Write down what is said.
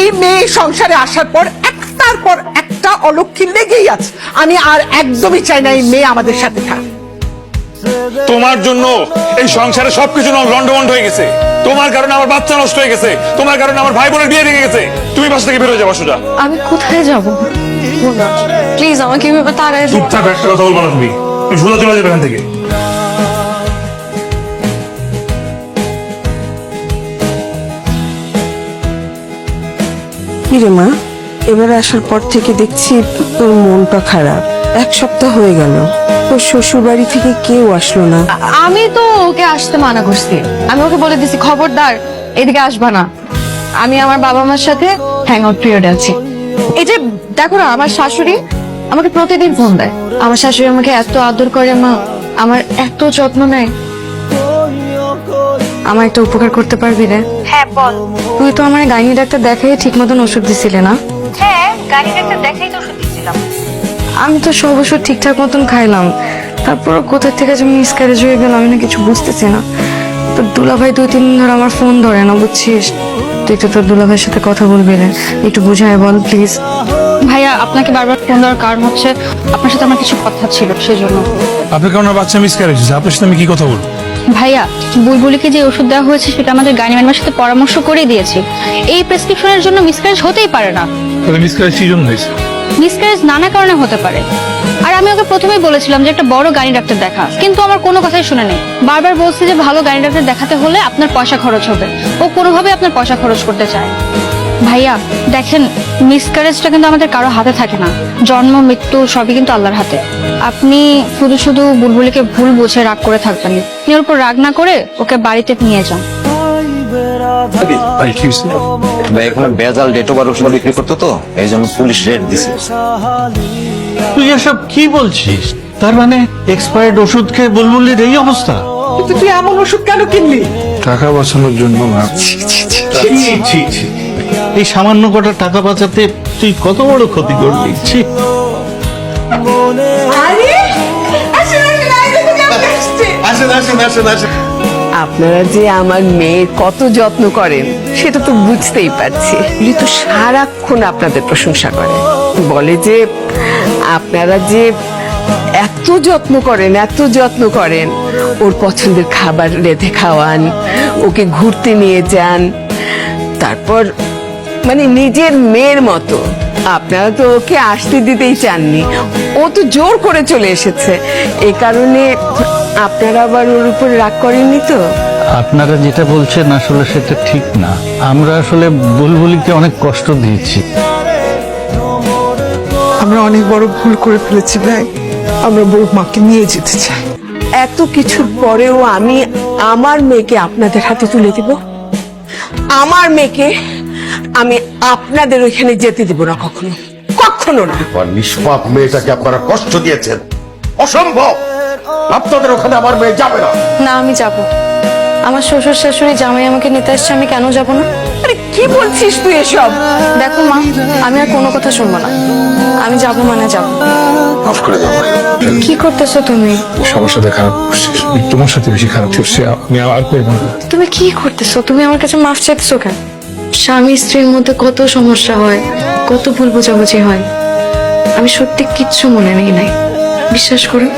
এই মেয়ে সংসারে আসার পর একটার পর একটা অলক্ষী লেগেই আছে। আমি আর একদমই চাই না এই মেয়ে আমাদের সাথে থাক। তোমার জন্য এই সংসারে সবকিছু লন্ডভন্ড হয়ে গেছে। তোমার কারণে আমার বাচ্চা নষ্ট হয়ে গেছে, তোমার কারণে আমার ভাই বোনের বিয়ে ভেঙে গেছে। তুমি বাসা থেকে বেরোয় যাবো সোজা। আমি কোথায় যাব? প্লিজ আমাকে এভাবে তাড়ায় দিও। চুপচাপ একটা কথা বলবো না তুমি সোজা চলে যাবে এখান থেকে। কিরে মা, এবার আসার পর থেকে দেখছি তোর মনটা খারাপ। এক সপ্তাহ হয়ে গেল, তোর শ্বশুর বাড়ি থেকে কেউ আসলো না। আমি তো ওকে আসতে মানা করছি। আমি ওকে বলে দিছি খবরদার এদিকে আসবা না। আমি আমার বাবা মার সাথে হ্যাং আউট পিরিয়ডে আছি। এই যে দেখো না, আমার শাশুড়ি আমাকে প্রতিদিন ফোন দেয়। আমার শাশুড়ি আমাকে এত আদর করে মা, আমার এত যত্ন নেয়। আমার একটা উপকার করতে পারবি রে? হ্যাঁ বল। তুই তো আমার গাইনি ডাক্তার দেখাই ঠিক মতন ওষুধ দিছিলে না? হ্যাঁ, গাড়ি একটা দেখাই তো ওষুধ দিয়েছিলাম। আমি তো সব ওষুধ ঠিকঠাক মতন খাইলাম, তারপর কোথা থেকে যে মিসক্যারেজ হয়ে গেল আমি না কিছু বুঝতেছি না। তোর দুলাভাই 2-3 দিন ধরে আমার ফোন ধরে না, বুঝছিস? তুই তো তোর দুলাভাইয়ের সাথে কথা বলবি রে, একটু বুঝায় বল প্লিজ। ভাইয়া আপনাকে বারবার ফোন দেওয়ার কারণ হচ্ছে আপনার সাথে আমার কিছু কথা ছিল সেজন্য। আপনার কারণে বাচ্চা মিসক্যারেজ হয়েছে, আপনার সাথে আমি কি কথা বলবো? ভাইয়া বুলবুলিকে যে ওষুধ দেওয়া হয়েছে সেটা আমাদের গাড়ি ম্যাডামের সাথে পরামর্শ করে দিয়েছি। এই প্রেসক্রিপশনের জন্য মিসক্যারেজ হতেই পারে না। তাহলে মিসক্যারেজ কি জন্য হয়েছে? মিসক্যারেজ নানা কারণে হতে পারে। আর আমি ওকে প্রথমেই বলেছিলাম যে একটা বড় গাড়ি ডাক্তার দেখা, কিন্তু আমার কোনো কথাই শুনে নেই। বারবার বলছে যে ভালো গাড়ি ডাক্তার দেখাতে হলে আপনার পয়সা খরচ হবে। ও কোনোভাবে আপনার পয়সা খরচ করতে চায়। ভাইয়া দেখেন, মিসক্যারেজটা কিন্তু আমাদের কারো হাতে থাকে না। জন্ম মৃত্যু সবই কিন্তু আল্লাহর হাতে। আপনি শুধু শুধু বুলবুলিকে ভুল বুঝে রাগ করে থাকবেন। আপনি ওর উপর রাগ না করে ওকে বাড়িতে নিয়ে যান। ভাই এখানে বেজাল ডেট ওভার ওষুধ বিক্রি করতো তো, এই জন্য পুলিশ রেড দিছে। তুই এসব কি বলছিস? তার মানে এক্সপায়ার্ড ওষুধ খেয়ে বুলবুলির এই অবস্থা? কিন্তু তুই এমন ওষুধ কেন কিনলি? টাকা বাঁচানোর জন্য না। এই সামান্য কটা টাকা বাঁচাতে তুই কত বড় ক্ষতি করলি? ছি। আপনারা যে আমার মেয়ের কত যত্ন করেন সেটা তো বুঝতেই পারছি। উনি তো সারাক্ষণ আপনাদের প্রশংসা করে, বলে যে আপনারা যে এত যত্ন করেন, এত যত্ন করেন। ওর পছন্দের খাবার রেঁধে খাওয়ান, ওকে ঘুরতে নিয়ে যান, তারপর মানে নিজের মেয়ের মতো। আপনারা তো ওকে আসতে দিতেই চাননি, ও তো জোর করে চলে এসেছে। এই কারণে আপনারা আবার ওর উপর রাগ করেননি তো? আপনারা যেটা বলছেন আসলে সেটা ঠিক না। আমরা আসলে বুলবুলিকে অনেক কষ্ট দিয়েছি। আমরা অনেক বড় ভুল করে ফেলেছি ভাই। আমরা বড় মাকে নিয়ে যেতে চাই। এত কিছুর পরেও আমি আমার মেয়েকে আপনাদের হাতে তুলে দিব? আমার মেয়েকে আমি আপনাদের ওইখানে যেতে দিব না, কখনো কখনো না। নিষ্পাপ মেয়েটাকে আপনারা কষ্ট দিয়েছেন, অসম্ভব। আপনাদের ওখানে আমার মেয়ে যাবে না। না আমি যাব। আমার শ্বশুর শাশুড়ি জামাই আমাকে নিতে আসছে, আমি কেন যাব না? আরে কি বলছিস তুই এসব? দেখো মা, আমি আর কোনো কথা শুনবো না। আমি যাব মানে যাব। মাফ করে দাও। কি করতেছো তুমি? সবার সাথে খারাপ করছিস, তোমার সাথে বেশি খারাপ করছে। আমি আর করবো না। তুমি কি করতেছো? তুমি আমার কাছে মাফ চাইতেছো কেন? স্বামী স্ত্রীর মধ্যে কত সমস্যা হয়, কত ভুল বোঝাবুঝি হয়। আমি সত্যি কিচ্ছু মনে নেই নাই, বিশ্বাস করো।